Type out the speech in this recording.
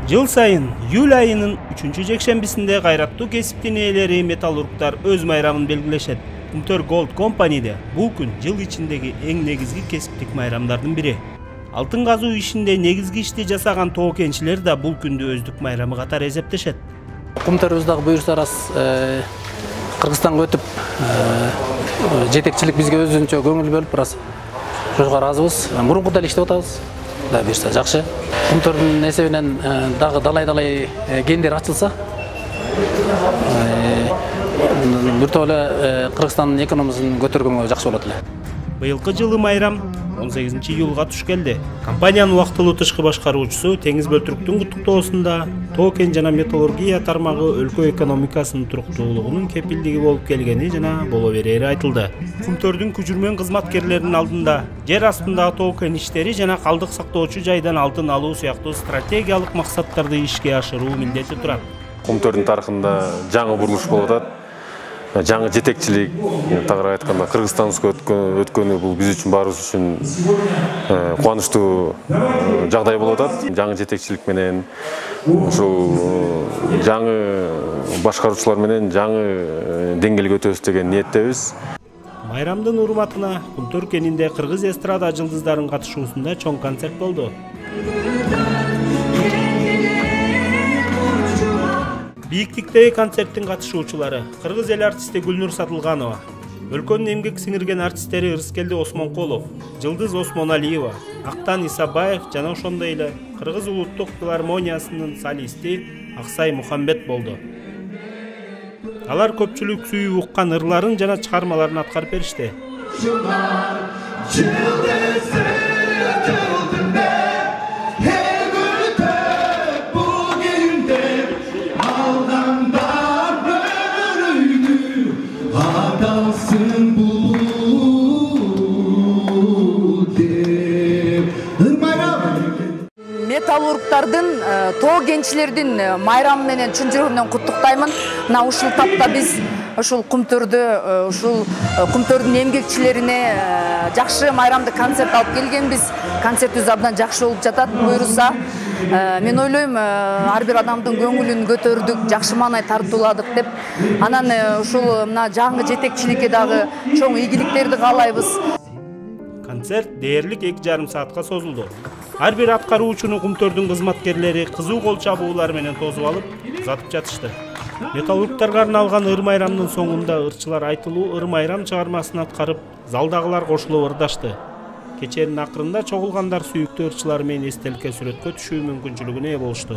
Жыл сайын июль айынын 3-жекшембисинде кайраттуу кесиптин ээлери металлургдар өз майрамын белгилешет. Kumtor Gold Company'de бул күн жыл ичиндеги эң негизги кесиптик майрамдардын бири. Алтын казуу ишинде негизги ишти жасаган тоо кенчилер да бул күндү өздүк майрамы катары эсептешет. Kumtor дагы буюрса раз Кыргызстанга өтүп, жетекчилик бизге өзүнчө көңүл бөлүп раз ошого ыраазыбыз. Мурунку деле иштеп атабыз. Да буюрса жакшы. Kumtorдун эсебинен дагы далай гендер ачылса, биртоле Кыргызстандын экономикасын көтөргөнгө жакшы болот эле. Быйылкы жылы майрам 18-июлга туш келди. Компаниянын убактылуу тышкы башкаруучусу Теңиз Бөлтүрүктүн куттуктоосунда тоо кен жана металлургия тармагы өлкө экономикасынын туруктуулугунун кепилдиги болуп келгени жана боло берери айтылды. Kumtorдун күчүрмөн кызматкерлеринин алдында жер астындагы тоо кен иштери жана калдык сактоочу жайдан алтын алуу сыяктуу стратегиялык максаттарды ишке ашыруу милдети турат. Kumtorдун тарыхында жаңы бурулуш болуп атат. Жаңы жетекчилик, тагыраак айтканда Кыргызстанга өткөнү бул биз үчүн баарыбыз үчүн кубанычтуу жагдай болуп атат. Жаңы жетекчилик менен ушул жаңы башкаруучулар менен жаңы деңгээлге өтөбүз деген ниеттебиз. Майрамдын урматына Kumtor кенинде кыргыз эстрада жылдыздарын катышуусунда чоң концерт болду. Бийиктиктеги концерттин катышуучулары кыргыз эл артисти Гүлнур Сатылганова, өлкөнүн эмгек сиңирген артисттери Ырыскелди Осмонкулов, Жылдыз Осмоналиева, Актан Исабаев жана ошондой эле Кыргыз улуттук филармониясынын солисти Аксай Мухамбет болду. Алар көпчүлүк сүйүп уккан ырларын жана чыгармаларын аткарып беришти. Металлургтардын, тоо кенчилердин майрамы менен чын жүрөгүмдөн куттуктаймын. Мына ушул тапта биз ушул Kumtorдун эмгекчилерине жакшы майрамды концерт алып келгенбиз. Концертибиз абдан жакшы болуп жатат буюрса. Мен ойлойм, ар бир адамдын көңүлүн көтөрдүк, жакшы маанай тартууладык деп. Анан ушул мына жаңы жетекчиликке дагы чоң ийгиликтерди каалайбыз. Концерт дээрлик 2,5 саатка созулду. Ар бир аткаруучуну Kumtorдун кызматкерлери кызуу кол чабуулар менен тосуп алып, узатып жатышты. Металлургтарга арналган ыр майрамдын соңунда ырчылар айтылуу ыр майрам чыгармасын аткарып, залдагылар кошулуп ырдашты. Кеченин акырында чогулгандар сүйүктүү ырчылар менен эстеликке сүрөткө түшүү мүмкүнчүлүгүнө ээ болушту.